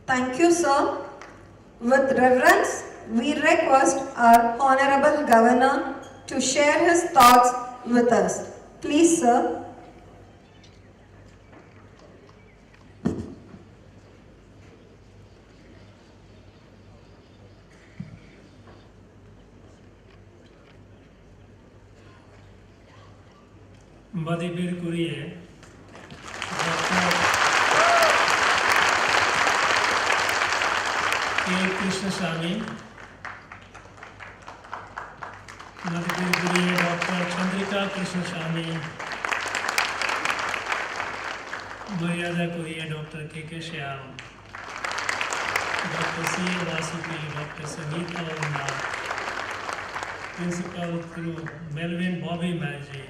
Thank you, sir. With reverence, we request our Honorable Governor to share his thoughts with us. Please, sir. மதிப்பிற்குரிய K Krishnasamy, மதிப்பிற்குரிய doctor Chandrika Krishnasamy, மரியாதைக்குரிய doctor K Shyam, doctor C Vasuki, doctor Sangeeta Verma, principal through Melvin Bobby मैजी,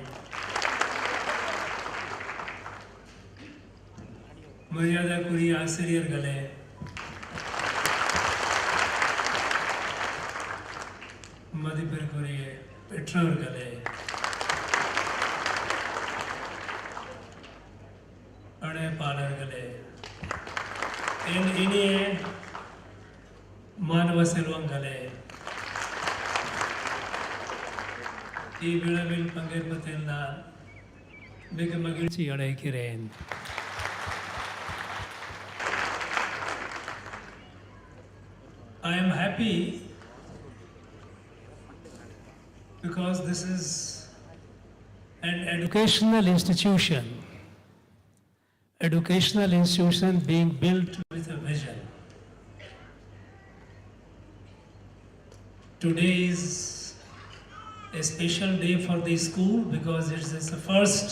மரியாதைக்குரிய ஆசிரியர்களே, மதிப்பிற்குரிய பெற்றோர்களே, அழைப்பாளர்களே, என் இனிய மாணவ செல்வங்களே, இவ்விழாவில் பங்கேற்பதில் நான் மிக மகிழ்ச்சி அடைகிறேன். I am happy because this is an educational institution being built with a vision. Today is a special day for the school because it is the first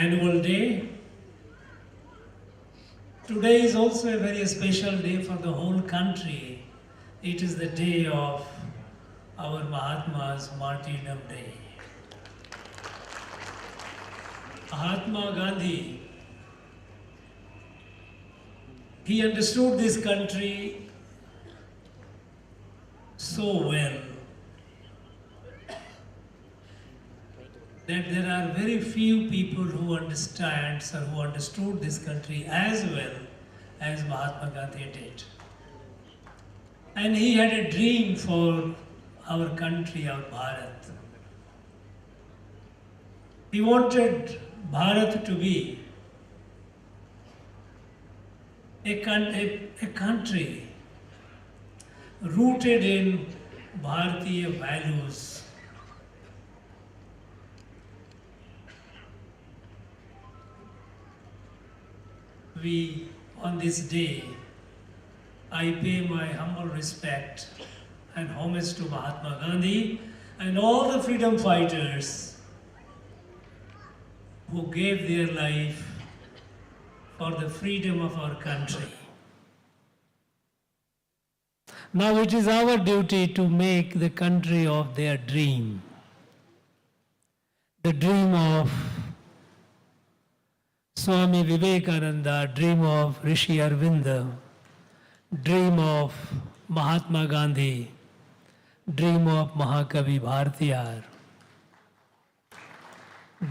annual day. Today is also a very special day for the whole country. It is the day of our Mahatma's martyrdom day. Mahatma Gandhi, he understood this country so well that there are very few people who understands or who understood this country as well as Mahatma Gandhi did. And he had a dream for our country, our Bharat. He wanted Bharat to be a country rooted in Bharatiya values. On this day, I pay my humble respect and homage to Mahatma Gandhi and all the freedom fighters who gave their life for the freedom of our country. Now it is our duty to make the country of their dream, the dream of Swami Vivekananda, dream of Rishi Arvinda, dream of Mahatma Gandhi, dream of Mahakavi Bharatiyar,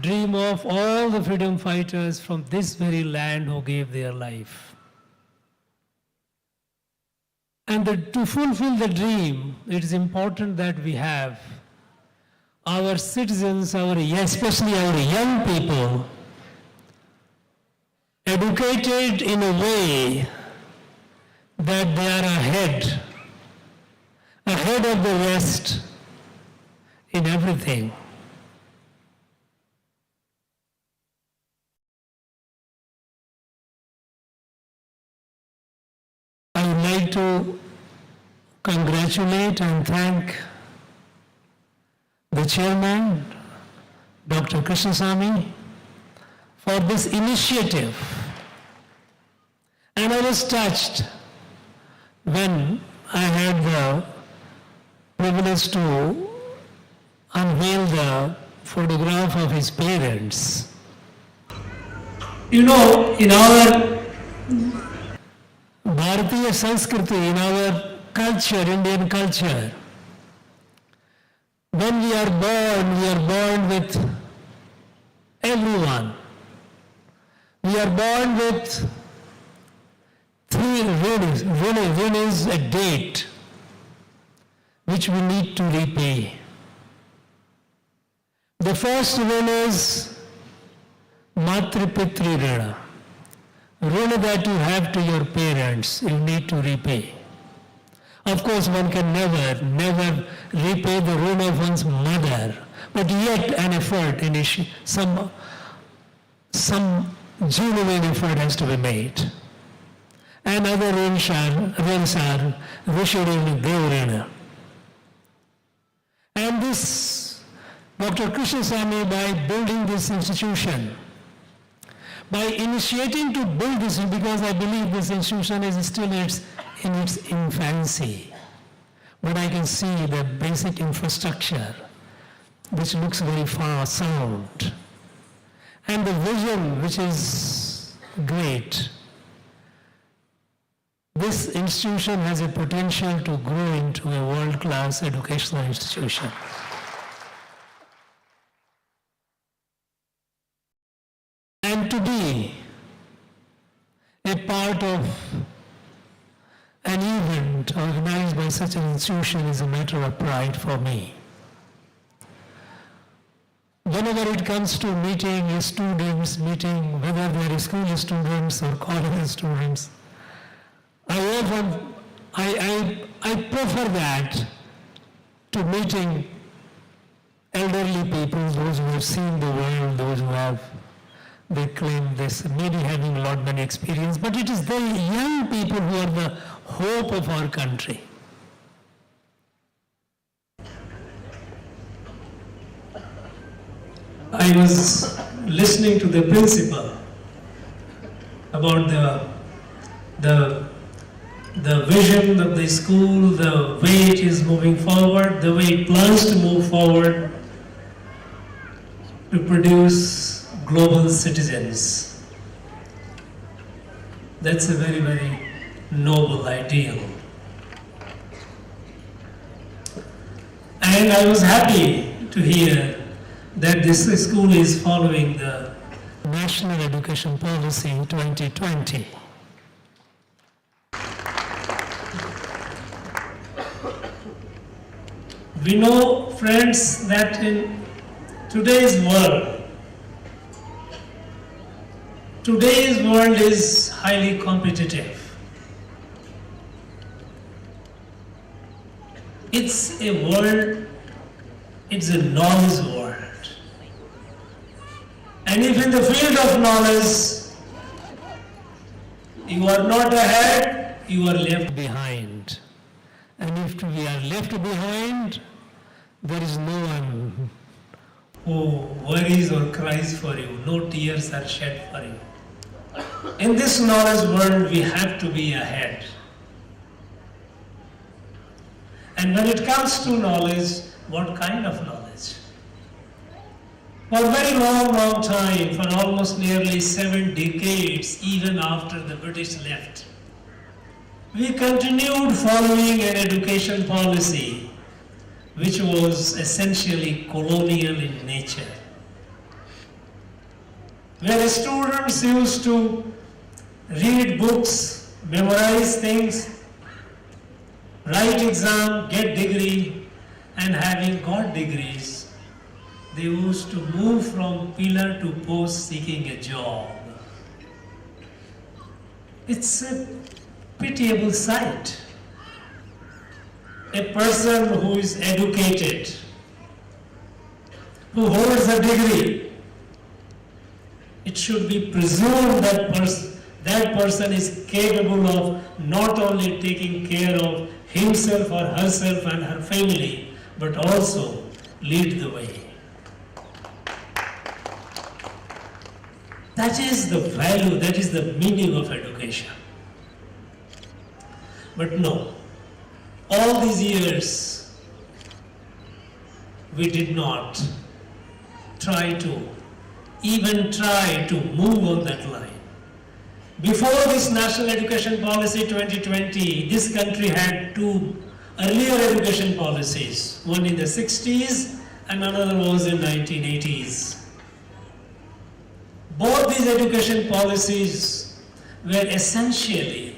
dream of all the freedom fighters from this very land who gave their life. And to fulfill the dream, it is important that we have our citizens, especially our young people, educated in a way that they are ahead of the rest in everything. I would like to congratulate and thank the chairman, Dr. Krishnasamy, for this initiative. And I was touched when I had the privilege to unveil the photograph of his parents. You know, in our Bharatiya Sanskriti, in our culture, Indian culture, when we are born with everyone. We are born with Run is a debt which we need to repay. The first run is Matri Pitri Rana. Rana that you have to your parents, you need to repay. Of course, one can never repay the ruin of one's mother, but yet an effort, some genuine effort has to be made. And other ruins are Rishirina, Devrina. And this, Dr. Krishnaswamy, by building this institution, by initiating to build this, because I believe this institution is still in its infancy, but I can see the basic infrastructure, which looks very sound, and the vision, which is great. This institution has a potential to grow into a world-class educational institution. And to be a part of an event organized by such an institution is a matter of pride for me. Whenever it comes to meeting students, whether they are school students or college students, I prefer that to meeting elderly people, those who have seen the world, those who they claim this, maybe having a lot many experience, but it is the young people who are the hope of our country. I was listening to the principal about the vision of the school, the way it is moving forward, the way it plans to move forward to produce global citizens. That's a very, very noble ideal. And I was happy to hear that this school is following the National Education Policy 2020. We know, friends, that in today's world is highly competitive. It's a knowledge world. And if in the field of knowledge you are not ahead, you are left behind. And if we are left behind, there is no one who worries or cries for you. No tears are shed for you. In this knowledge world, we have to be ahead. And when it comes to knowledge, what kind of knowledge? For a very long time, for almost nearly 7 decades, even after the British left, we continued following an education policy which was essentially colonial in nature, where students used to read books, memorize things, write exam, get degree, and having got degrees, they used to move from pillar to post seeking a job. It's a pitiable sight. A person who is educated, who holds a degree, it should be presumed that that person is capable of not only taking care of himself or herself and her family, but also lead the way. That is the value, that is the meaning of education. But no, all these years we did not try to move on that line. Before this National Education Policy 2020, this country had 2 earlier education policies, one in the 60s and another was in 1980s. Both these education policies were essentially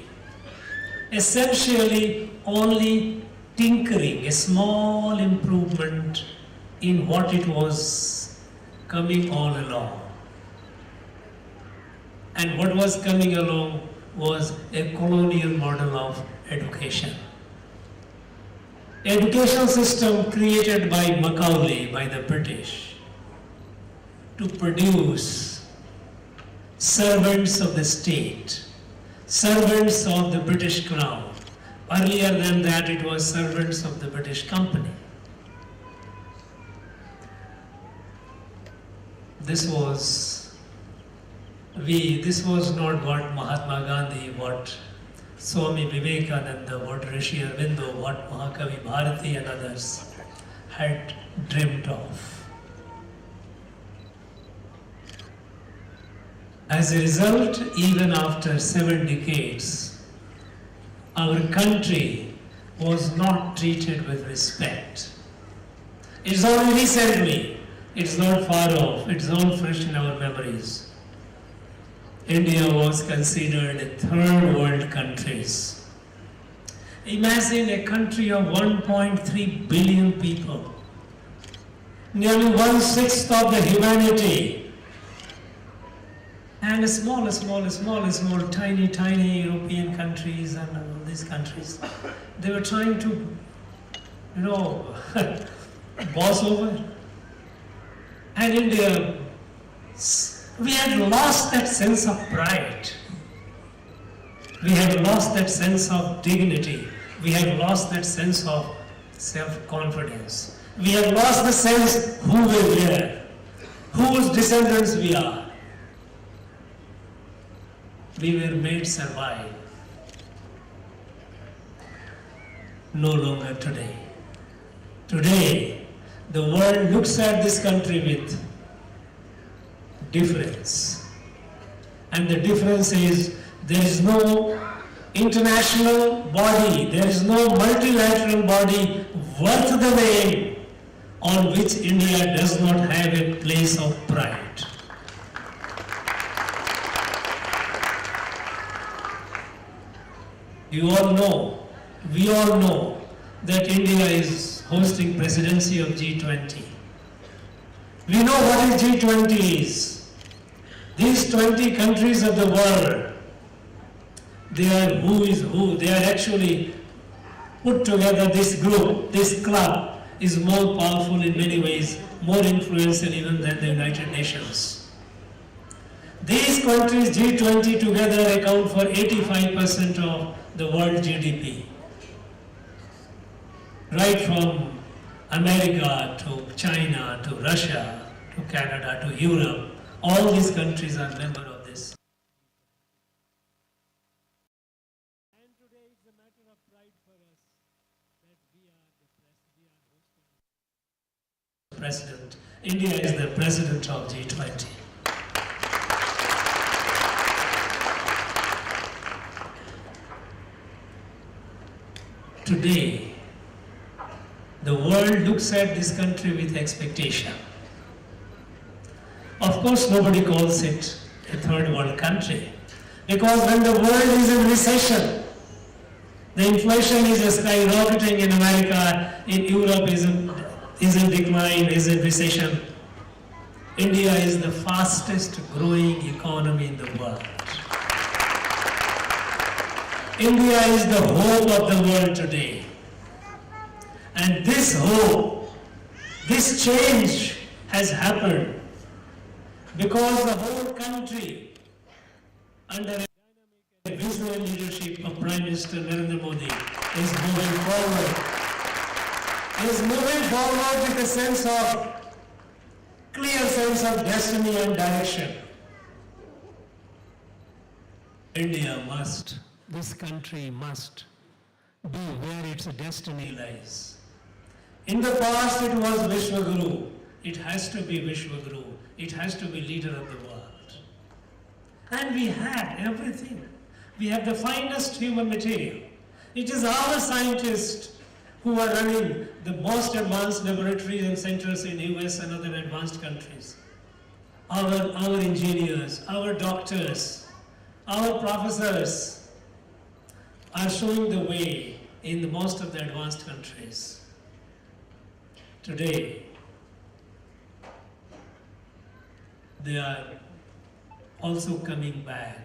essentially only tinkering, a small improvement in what it was coming all along. And what was coming along was a colonial model of education. Education system created by Macaulay, by the British, to produce servants of the state, servants of the British Crown. Earlier than that, it was servants of the British Company. This was not what Mahatma Gandhi, what Swami Vivekananda, what Rishi Aurobindo, what Mahakavi Bharati and others had dreamt of. As a result, even after 7 decades, our country was not treated with respect. It's only recently, it's not far off, it's all fresh in our memories. India was considered a third world country. Imagine a country of 1.3 billion people, nearly 1/6 of the humanity, and small, tiny European countries and all these countries. They were trying to, boss over. And India, we had lost that sense of pride. We had lost that sense of dignity. We had lost that sense of self-confidence. We had lost the sense who we were, whose descendants we are. We were made survive. No longer today. Today, the world looks at this country with difference. And the difference is there is no international body, there is no multilateral body worth the name on which India does not have a place of pride. You all know, we all know that India is hosting presidency of G20. We know what is G20 is. These 20 countries of the world, they are who is who. They are actually put together. This group, this club is more powerful in many ways, more influential even than the United Nations. These countries, G20 together, account for 85% of the world GDP. Right from America to China to Russia to Canada to Europe, all these countries are members of this. And today it's a matter of pride for us that we are hosting president. India is the president of G20. Today, the world looks at this country with expectation. Of course, nobody calls it a third world country, because when the world is in recession, the inflation is skyrocketing in America, in Europe is in decline, is in recession. India is the fastest growing economy in the world. India is the hope of the world today. And this hope, this change has happened because the whole country, under a dynamic and visionary leadership of Prime Minister Narendra Modi, is moving forward. Is moving forward with a sense of, clear sense of destiny and direction. India must, this country must be where its destiny lies. In the past it was Vishwaguru. It has to be Vishwaguru. It has to be leader of the world. And we had everything. We have the finest human material. It is our scientists who are running the most advanced laboratories and centers in US and other advanced countries. Our engineers, our doctors, our professors, are showing the way in the most of the advanced countries. Today, they are also coming back.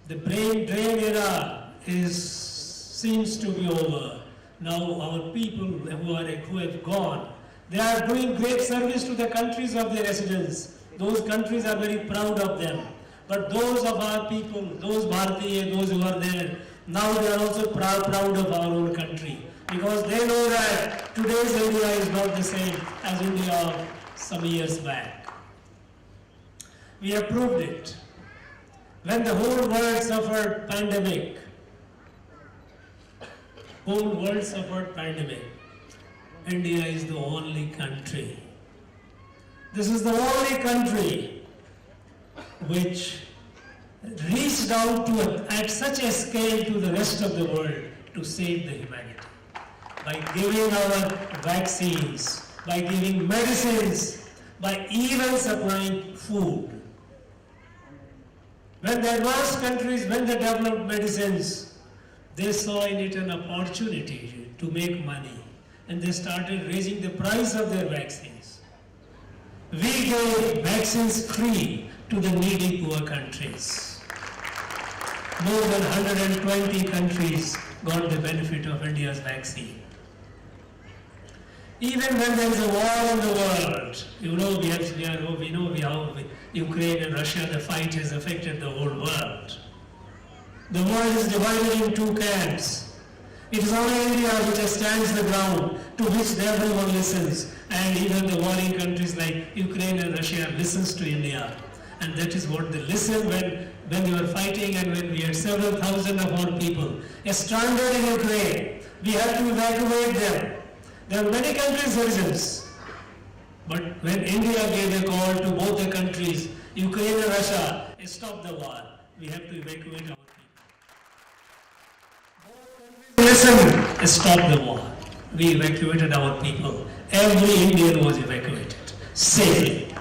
The brain drain era seems to be over. Now our people who have gone, they are doing great service to the countries of their residence. Those countries are very proud of them. But those of our people, those Bharatiya, those who are there, now they are also proud of our own country. Because they know that today's India is not the same as India of some years back. We have proved it. When the whole world suffered pandemic, India is the only country. This is the only country which reached out at such a scale to the rest of the world to save the humanity. By giving our vaccines, by giving medicines, by even supplying food. When the advanced countries, when they developed medicines, they saw in it an opportunity to make money, and they started raising the price of their vaccines. We gave vaccines free to the needy poor countries. More than 120 countries got the benefit of India's vaccine. Even when there is a war in the world, we know how Ukraine and Russia, the fight has affected the whole world. The world is divided in two camps. It is only India which stands the ground, to which everyone listens, and even the warring countries like Ukraine and Russia listens to India. And that is what they listen when we were fighting, and when we had several thousand of our people stranded in Ukraine. We had to evacuate them. There are many countries' citizens. But when India gave a call to both the countries, Ukraine and Russia, stop the war, we have to evacuate our people. Listen, stop the war. We evacuated our people. Every Indian was evacuated safely.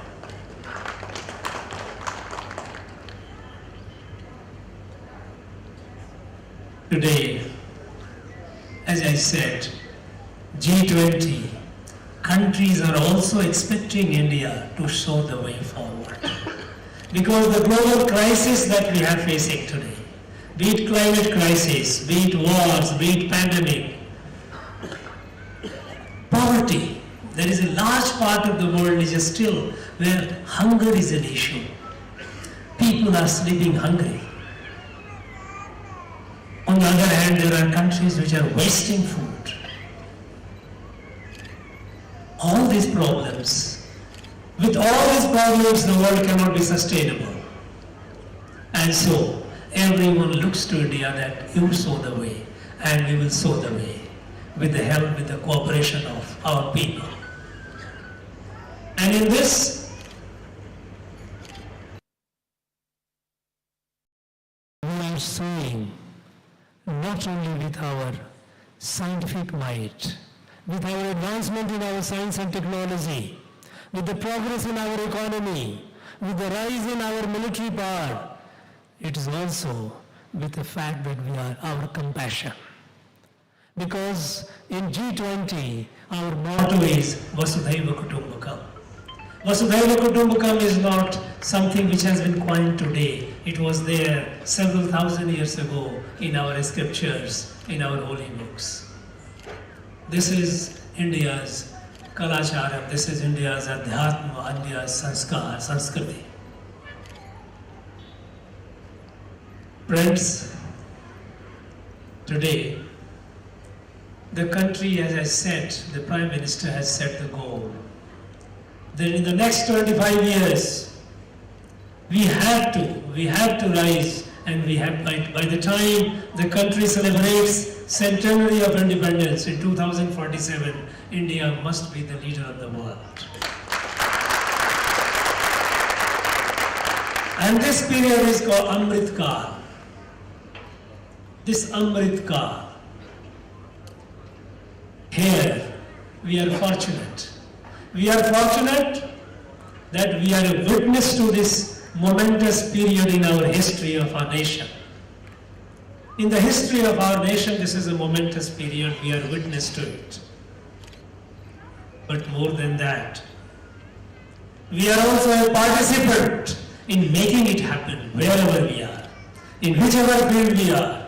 Today, as I said, G20 countries are also expecting India to show the way forward. Because the global crisis that we are facing today, be it climate crisis, be it wars, be it pandemic, poverty, there is a large part of the world is still where hunger is an issue. People are sleeping hungry. On the other hand, there are countries which are wasting food. All these problems, with all these problems, the world cannot be sustainable. And so, everyone looks to India that you show the way, and we will show the way, with the help, with the cooperation of our people. And in this, we are showing not only with our scientific might, with our advancement in our science and technology, with the progress in our economy, with the rise in our military power, it is also with the fact that we are our compassion. Because in G20, our motto is Vasudhaiva Kutumbakam. Vasudhaiva Kutumbakam is not something which has been coined today. It was there several thousand years ago in our scriptures, in our holy books. This is India's Kalacharam, this is India's Adhyatma, India's Sanskar, Sanskriti. Friends, today, the country, as I said, the Prime Minister has set the goal that in the next 25 years, we have to rise, and by the time the country celebrates centenary of independence in 2047, India must be the leader of the world. And this period is called Amrit Kaal. This Amrit Kaal. Here, we are fortunate. We are fortunate that we are a witness to this momentous period in our history of our nation. In the history of our nation, this is a momentous period. We are witness to it. But more than that, we are also a participant in making it happen wherever we are, in whichever field we are,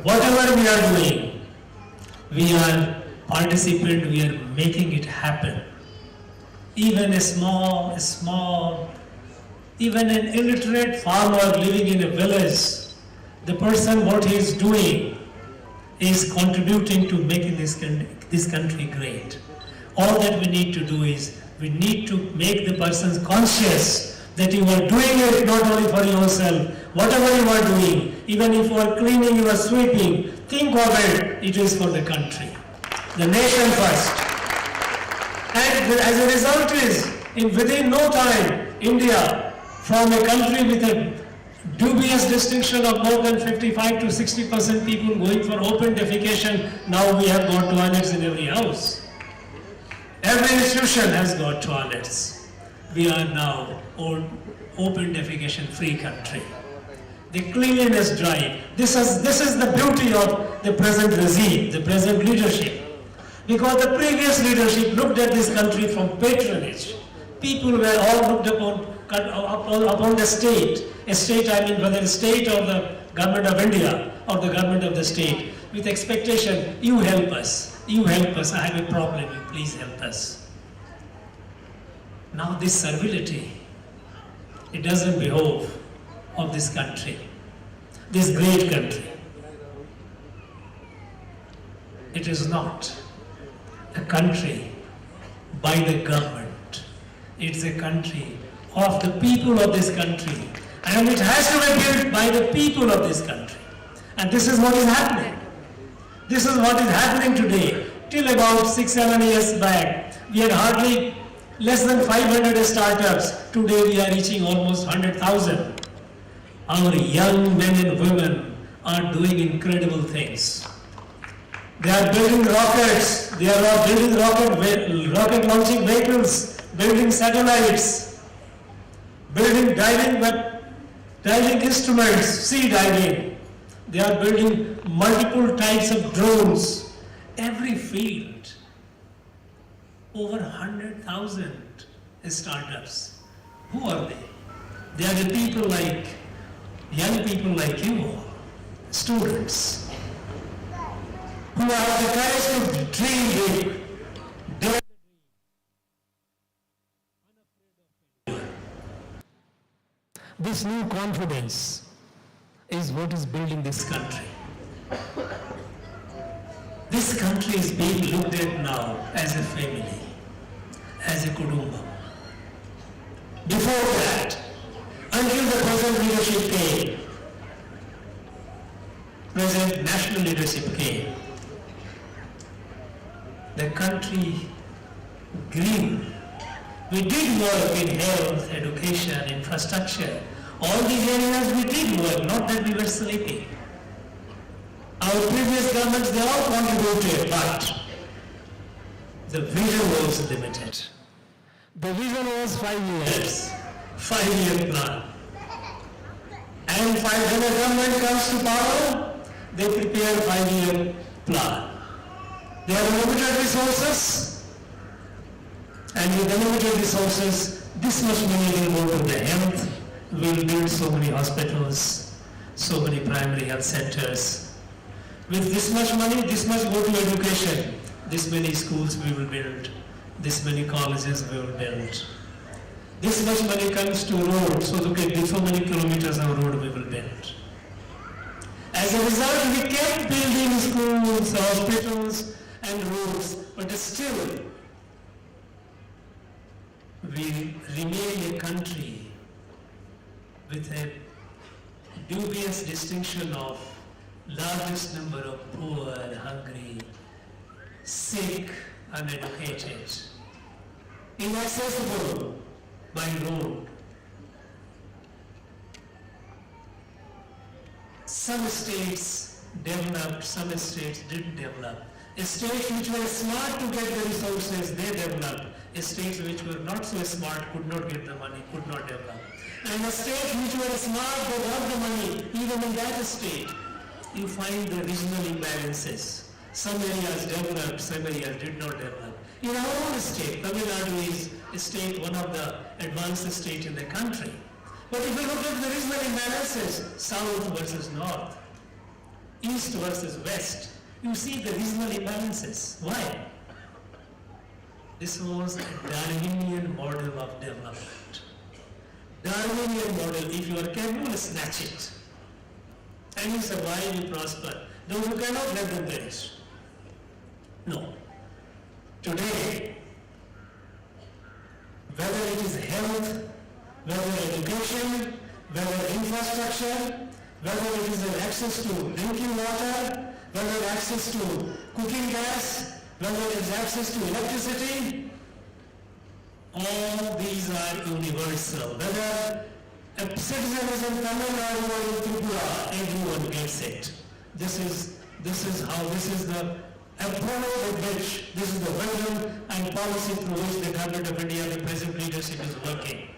whatever we are doing. We are participant, we are making it happen. Even even an illiterate farmer living in a village, the person what he is doing is contributing to making this country great. All that we need to do is, we need to make the persons conscious that you are doing it not only for yourself, whatever you are doing, even if you are cleaning, you are sweeping, think of it, it is for the country, the nation first. And as a result within no time, India, from a country with a dubious distinction of more than 55 to 60% people going for open defecation, now we have got toilets in every house. Every institution has got toilets. We are now open defecation free country. The cleanliness drive, this is the beauty of the present regime, the present leadership. Because the previous leadership looked at this country from patronage. People were all looked upon the state. A state, I mean whether the state or the government of India or the government of the state, with expectation, you help us, I have a problem, you please help us. Now this servility, it doesn't behove of this country, this great country. It is not a country by the government. It's a country of the people of this country. And it has to be built by the people of this country. And this is what is happening. This is what is happening today. Till about 6-7 years back, we had hardly less than 500 startups. Today we are reaching almost 100,000. Our young men and women are doing incredible things. They are building rockets, they are building rocket launching vehicles, building satellites, building diving instruments, sea diving. They are building multiple types of drones. Every field, over 100,000 startups. Who are they? They are the people like, young people like you all, students, who have the courage to dream big, dare the dream. This new confidence is what is building this country. This country is being looked at now as a family, as a kudumbam. Before that, until the present leadership came, present national leadership came, the country grew. We did work in health, education, infrastructure. All these areas we did work, not that we were sleeping. Our previous governments, they all contributed, but the vision was limited. The vision was 5 years, 5-year plan. And when a government comes to power, they prepare 5-year plan. They have limited resources, and with the limited resources, this much money will go to the health. We'll build so many hospitals, so many primary health centers. With this much money, this much go to education. This many schools we will build. This many colleges we will build. This much money comes to roads, so look at so many kilometers of road we will build. As a result, we kept building schools, hospitals, and roads, but still, we remain a country with a dubious distinction of largest number of poor, hungry, sick, uneducated, inaccessible by road. Some states developed, some states didn't develop. States which were smart to get the resources, they developed. States which were not so smart could not get the money, could not develop. And the states which were smart, they got the money, even in that state. you find the regional imbalances. Some areas developed, some areas did not develop. In our own state, Tamil Nadu is a state, one of the advanced states in the country. But if you look at the regional imbalances, south versus north, east versus west, you see the regional imbalances. Why? This was a Darwinian model of development. Darwinian model, if you are capable, snatch it. And you survive, you prosper. Those who cannot, let them perish. No. Today, whether it is health, whether education, whether infrastructure, whether it is access to drinking water, whether access to cooking gas, whether it is access to electricity, all these are universal. Whether a citizen is in Tamil Nadu or in Tripura, everyone gets it. This is the approach with which, this is the vision and policy through which the government of India, the present leadership is working.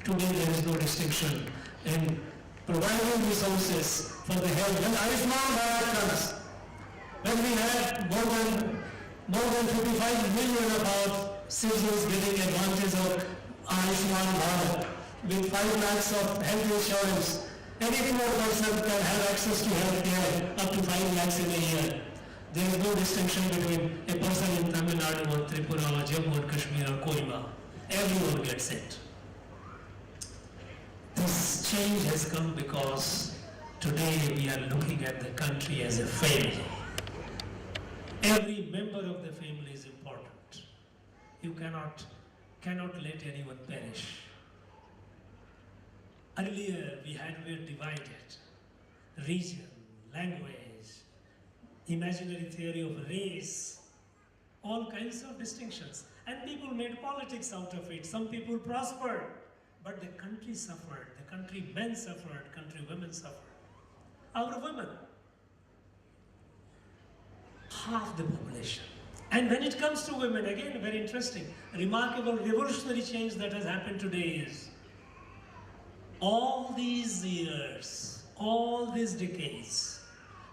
Today there is no distinction in providing resources for the health. When Ayushman Bharat comes, when we had more than 55 million of our citizens getting advantage of Ayushman Bharat, with 5 lakhs of health insurance, any poor person can have access to health care up to 5 lakhs in a year. There is no distinction between a person in Tamil Nadu or Tripura or Jammu and Kashmir or Kohima. Everyone gets it. This change has come because today we are looking at the country as a family. Every member of the family is important. You cannot let anyone perish. Earlier we were divided. Region, language, imaginary theory of race, all kinds of distinctions. And people made politics out of it. Some people prospered, but the country suffered. The country men suffered, country women suffered. Our women, half the population. And when it comes to women, again, very interesting, remarkable revolutionary change that has happened today is, all these years, all these decades,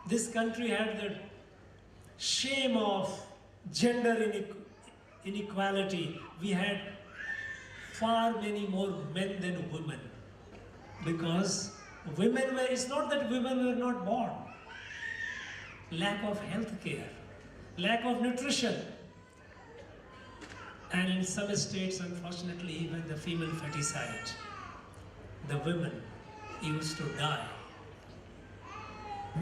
this country had the shame of gender inequality. We had far many more men than women, because women were, it's not that women were not born. Lack of health care, lack of nutrition, and in some states, unfortunately, even the female feticide. The women used to die.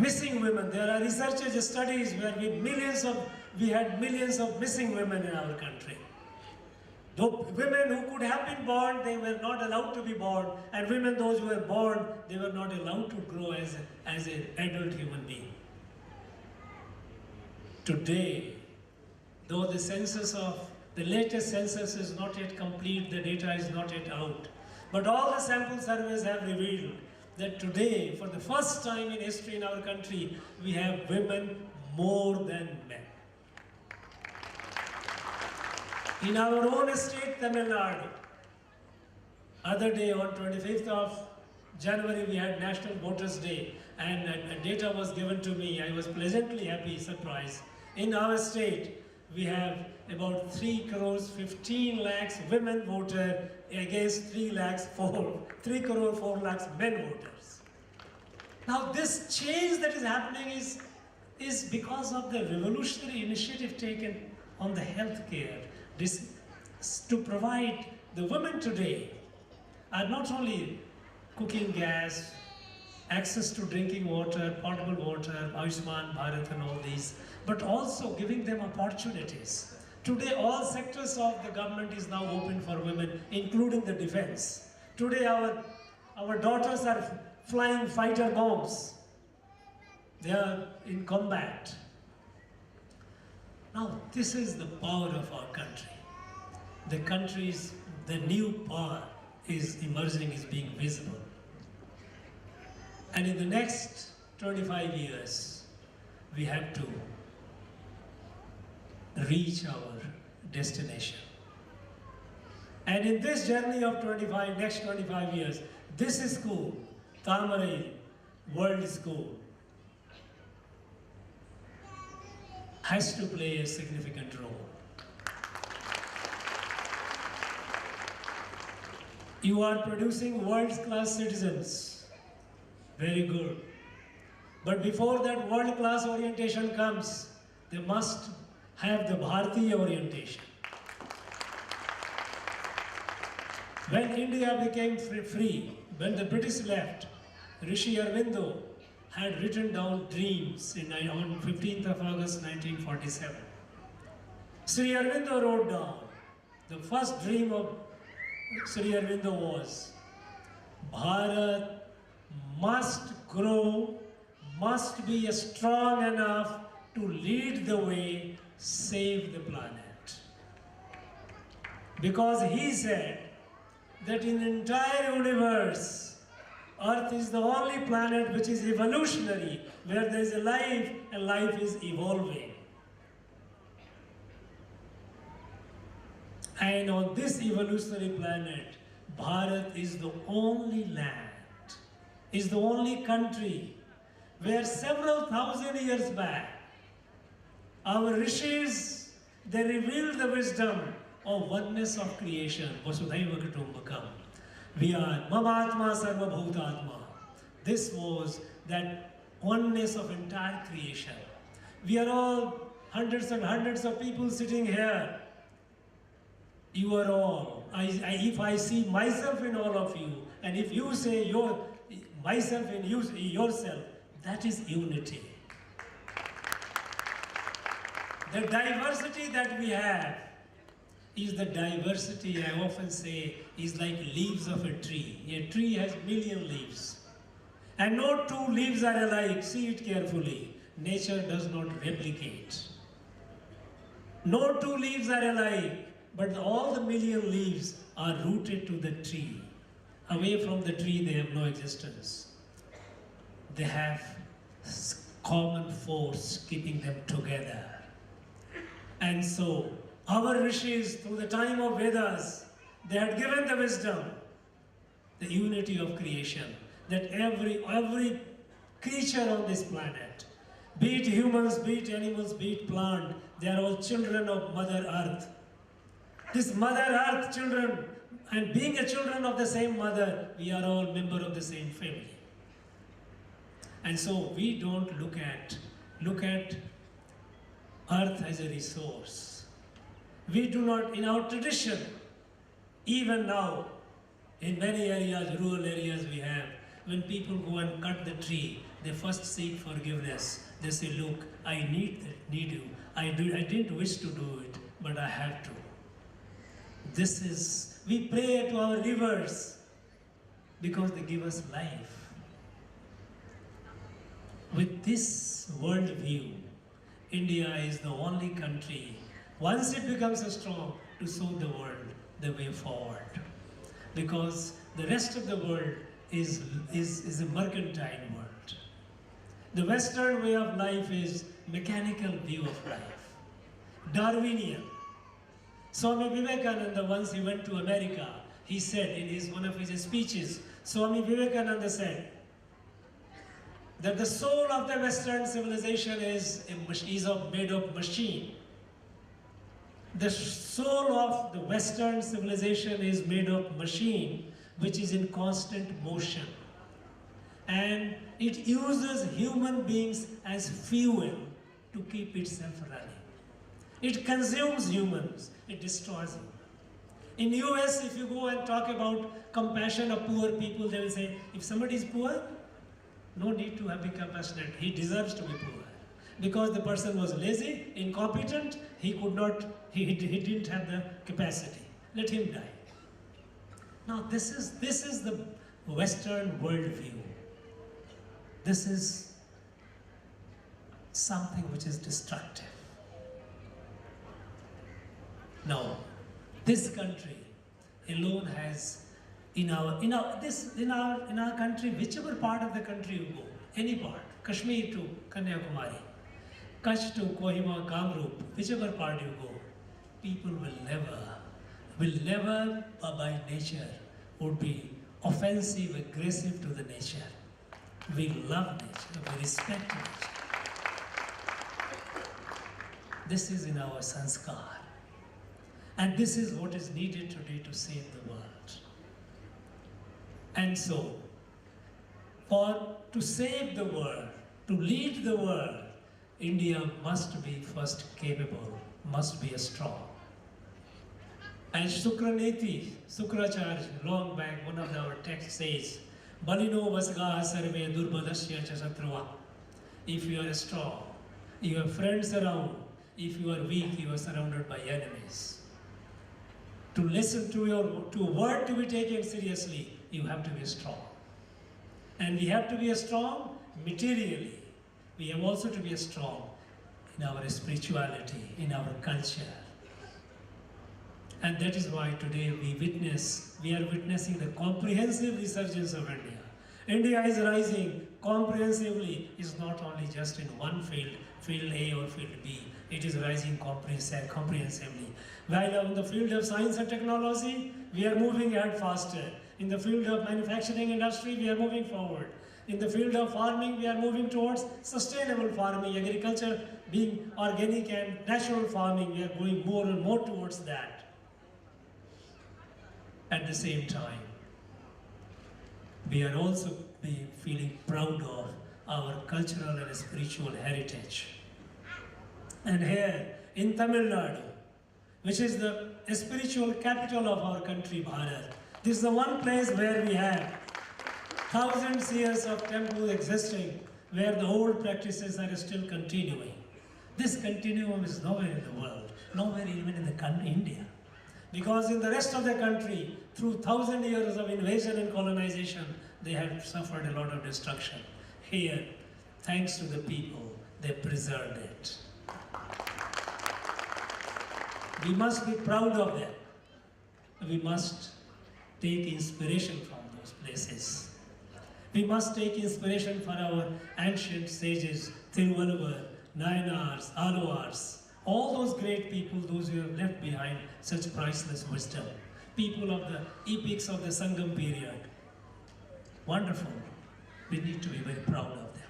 Missing women, there are researchers' studies where we had millions of missing women in our country. Though women who could have been born, they were not allowed to be born, and women, those who were born, they were not allowed to grow as an adult human being. Today, though the latest census is not yet complete, the data is not yet out, but all the sample surveys have revealed that today, for the first time in history in our country, we have women more than men. In our own state, Tamil Nadu, other day on 25th of January, we had National Voters' Day, and data was given to me. I was pleasantly happy, surprised. In our state, we have about 3 crores 15 lakhs women voters against 3 crore 4 lakhs men voters. Now this change that is happening is because of the revolutionary initiative taken on the health care. To provide the women today are not only cooking gas, access to drinking water, potable water, Ayushman Bharat and all these, but also giving them opportunities. Today all sectors of the government is now open for women, including the defense. Today our daughters are flying fighter bombs. They are in combat. Now this is the power of our country. The new power is emerging, is being visible. And in the next 25 years, we have to reach our destination. And in this journey of next 25 years, this school, Tamarai World School, has to play a significant role. You are producing world-class citizens. Very good. But before that world-class orientation comes, they must have the Bharatiya orientation. When India became free, when the British left, Rishi Aurobindo had written down dreams on 15th of August 1947. Sri Aurobindo wrote down, the first dream of Sri Aurobindo was, Bharat must grow, must be strong enough to lead the way, save the planet. Because he said that in the entire universe, Earth is the only planet which is evolutionary, where there is a life and life is evolving. And on this evolutionary planet, Bharat is the only land, is the only country where several thousand years back, our rishis, they revealed the wisdom of oneness of creation. Vasudhaiva Kutumbakam. We are Mamatma Sarva Bhutatma. This was that oneness of entire creation. We are all hundreds and hundreds of people sitting here. You are all. If I see myself in all of you, and if you say myself in yourself, that is unity. The diversity that we have is the diversity, I often say, is like leaves of a tree. A tree has million leaves. And no two leaves are alike. See it carefully. Nature does not replicate. No two leaves are alike, but all the million leaves are rooted to the tree. Away from the tree, they have no existence. They have common force keeping them together. And so, our rishis, through the time of Vedas, they had given the wisdom, the unity of creation, that every creature on this planet, be it humans, be it animals, be it plant, they are all children of Mother Earth. This Mother Earth children, and being a children of the same mother, we are all members of the same family. And so we don't look at Earth as a resource. We do not, in our tradition, even now, in many areas, rural areas we have, when people go and cut the tree, they first seek forgiveness. They say, look, I need you. I didn't wish to do it, but I have to. We pray to our rivers because they give us life. With this worldview, India is the only country, once it becomes strong, to show the world the way forward. Because the rest of the world is a mercantile world. The Western way of life is mechanical view of life. Darwinian. Swami Vivekananda, once he went to America, he said in one of his speeches, Swami Vivekananda said that the soul of the Western civilization is made of machine. The soul of the Western civilization is made of machine, which is in constant motion. And it uses human beings as fuel to keep itself running. It consumes humans, it destroys them. In US, if you go and talk about compassion of poor people, they will say, if somebody is poor, no need to be compassionate, he deserves to be poor. Because the person was lazy, incompetent, he didn't have the capacity. Let him die. Now this is the Western worldview. This is something which is destructive. Now, this country alone has, in our country, whichever part of the country you go, any part, Kashmir to Kanyakumari, Kutch to Kohima, Kamrup, whichever part you go, people will never, by nature, would be offensive, aggressive to the nature. We love nature, we respect nature. This is in our sanskar. And this is what is needed today to save the world. And so, to save the world, to lead the world, India must be first capable, must be strong. And Shukraneti, Sukracharya, long back, one of our texts says, Balino vasgaha sarve durbadasya cha satruva. If you are strong, you have friends around. If you are weak, you are surrounded by enemies. To listen to a word to be taken seriously, you have to be strong. And we have to be strong materially. We have also to be strong in our spirituality, in our culture. And that is why today we are witnessing the comprehensive resurgence of India. India is rising comprehensively. It's not only just in one field, field A or field B. It is rising comprehensively. While in the field of science and technology, we are moving ahead faster. In the field of manufacturing industry, we are moving forward. In the field of farming, we are moving towards sustainable farming, agriculture being organic and natural farming. We are going more and more towards that. At the same time, we are also feeling proud of our cultural and spiritual heritage. And here in Tamil Nadu, which is the spiritual capital of our country, Bharat, this is the one place where we have thousands of years of temples existing, where the old practices are still continuing. This continuum is nowhere in the world, nowhere even in India. Because in the rest of the country, through 1,000 years of invasion and colonization, they have suffered a lot of destruction. Here, thanks to the people, they preserved it. We must be proud of them. We must take inspiration from those places. We must take inspiration from our ancient sages, Thiruvalluvar, Nayanars, Alvars, all those great people, those who have left behind such priceless wisdom. People of the epics of the Sangam period. Wonderful. We need to be very proud of them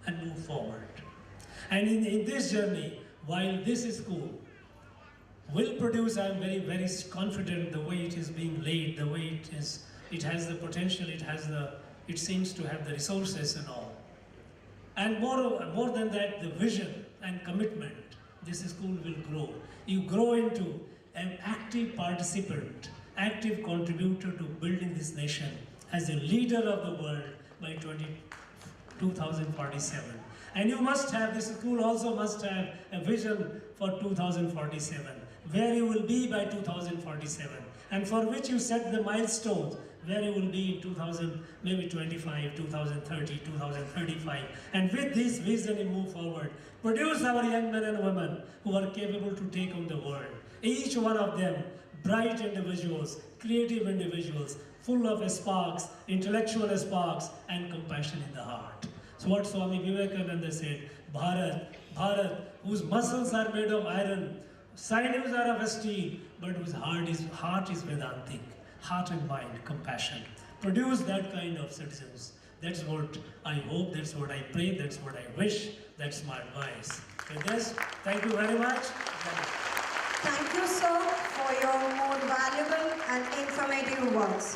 and move forward. And in this journey, while this school will produce, I am very, very confident the way it is being laid, the way it has the potential, it seems to have the resources and all. And more than that, the vision and commitment, this school will grow. You grow into an active participant, active contributor to building this nation as a leader of the world by 2047. And you must have, this school also must have a vision for 2047, where you will be by 2047, and for which you set the milestones, where you will be in 2025, 2030, 2035. And with this vision you move forward. Produce our young men and women who are capable to take on the world. Each one of them, bright individuals, creative individuals, full of sparks, intellectual sparks, and compassion in the heart. So what Swami Vivekananda said, Bharat, whose muscles are made of iron, sinews are of steel, but whose heart is Vedantic. Heart and mind, compassion. Produce that kind of citizens. That's what I hope, that's what I pray, that's what I wish, that's my advice. With this, thank you very much. Thank you, sir, for your more valuable and informative words.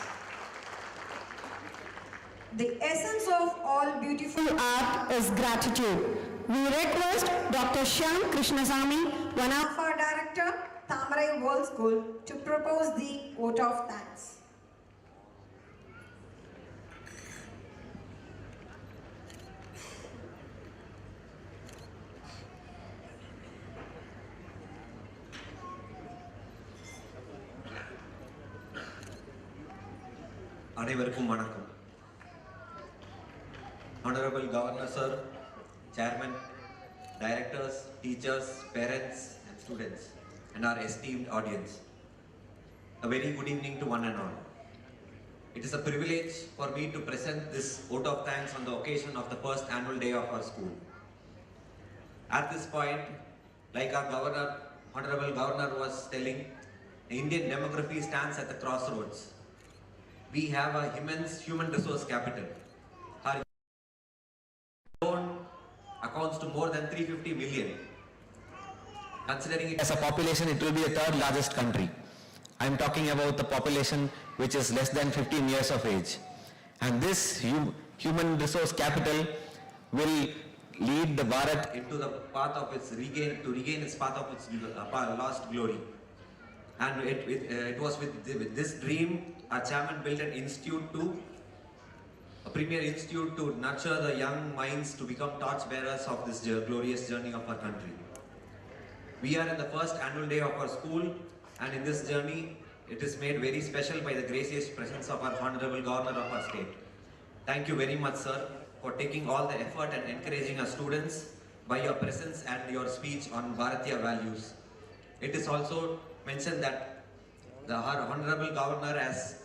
The essence of all beautiful Art is gratitude. We request Dr. Shyam Krishnasamy, one of our director, Tamarai World School, to propose the vote of thanks. அனைவருக்கும் வணக்கம். Honorable Governor Sir, Chairman, Directors, Teachers, Parents and Students, and our esteemed audience. A very good evening to one and all. It is a privilege for me to present this vote of thanks on the occasion of the first annual day of our school. At this point, like our Governor, Honorable Governor was telling, the Indian demography stands at the crossroads. We have an immense human resource capital. Our loan accounts to more than 350 million. Considering it As a population, it will be the third largest country. I am talking about the population which is less than 15 years of age. And this human resource capital will lead the Bharat into the path of its regain its path of its lost glory. And it was with this dream, our chairman built an institute a premier institute to nurture the young minds to become torchbearers of this glorious journey of our country. We are in the first annual day of our school, and in this journey, it is made very special by the gracious presence of our Honorable Governor of our state. Thank you very much, sir, for taking all the effort and encouraging our students by your presence and your speech on Bharatiya values. It is also mentioned that the Honorable Governor has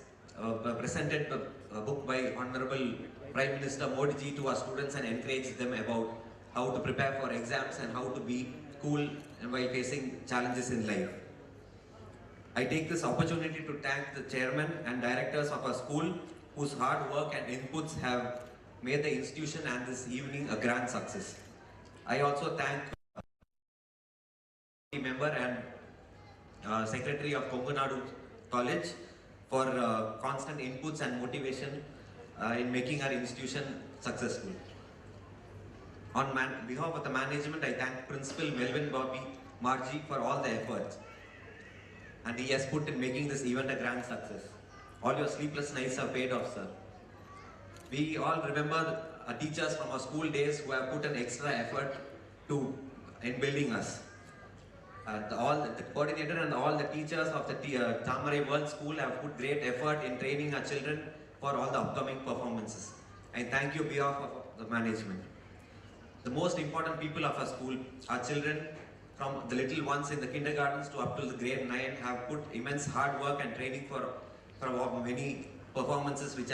presented a book by Honorable Prime Minister Modi ji to our students and encouraged them about how to prepare for exams and how to be cool and while facing challenges in life. I take this opportunity to thank the chairman and directors of our school whose hard work and inputs have made the institution and this evening a grand success. I also thank the member and secretary of Kongunadu College for constant inputs and motivation in making our institution successful. On behalf of the management, I thank Principal Melvin Bobby Margie for all the efforts and he has put in making this event a grand success. All your sleepless nights have paid off, sir. We all remember our teachers from our school days who have put an extra effort in building us. The coordinator and all the teachers of the Tamarai World School have put great effort in training our children for all the upcoming performances. I thank you on behalf of the management. The most important people of our school, our children, from the little ones in the kindergartens to up to the grade 9, have put immense hard work and training for many performances which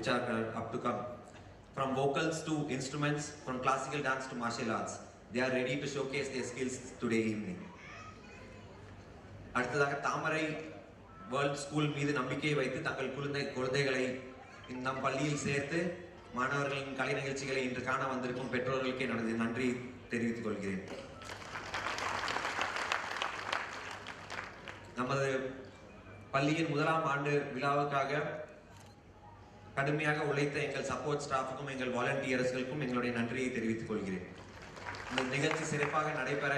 are up to come. From vocals to instruments, from classical dance to martial arts, they are ready to showcase their skills today evening. அடுத்ததாக தாமரை world school மீது நம்பிக்கை வைத்து தங்கள் குழந்தைகளை நம் பள்ளியில் சேர்த்து மாணவர்களின் கலை நிகழ்ச்சிகளை இன்று காண வந்திருக்கும் பெற்றோர்களுக்கு எனது நன்றி தெரிவித்துக் கொள்கிறேன். நமது பள்ளியின் முதலாம் ஆண்டு விழாவுக்காக கடுமையாக உழைத்த எங்கள் சப்போர்ட் ஸ்டாஃபுக்கும் எங்கள் வாலண்டியர்ஸ்களுக்கும் எங்களுடைய நன்றியை தெரிவித்துக் கொள்கிறேன். இந்த நிகழ்ச்சி சிறப்பாக நடைபெற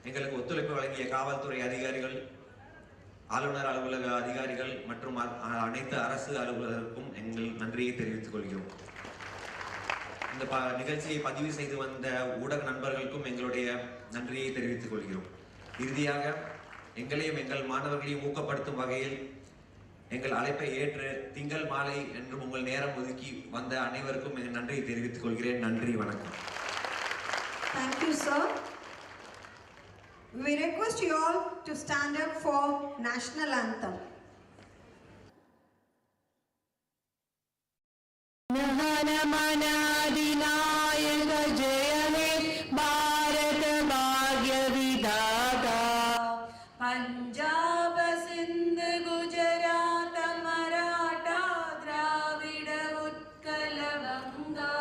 எங்களுக்கு ஒத்துழைப்பு வழங்கிய காவல்துறை அதிகாரிகள், ஆளுநர் அலுவலக அதிகாரிகள் மற்றும் அனைத்து அரசு அலுவலருக்கும் எங்கள் நன்றியை தெரிவித்துக் கொள்கிறோம். இந்த நிகழ்ச்சியை பதிவு செய்து வந்த ஊடக நண்பர்களுக்கும் எங்களுடைய நன்றியை தெரிவித்துக் கொள்கிறோம். இறுதியாக எங்களையும் எங்கள் மாணவர்களையும் ஊக்கப்படுத்தும் வகையில் எங்கள் அழைப்பை ஏற்று திங்கள் மாலை என்று உங்கள் நேரம் ஒதுக்கி வந்த அனைவருக்கும் எங்கள் நன்றியை தெரிவித்துக் கொள்கிறேன். நன்றி, வணக்கம். Thank you, sir. We request you all to stand up for national anthem. Nahanamanaadinayaka jayane Bharat bhagya vidhata Punjab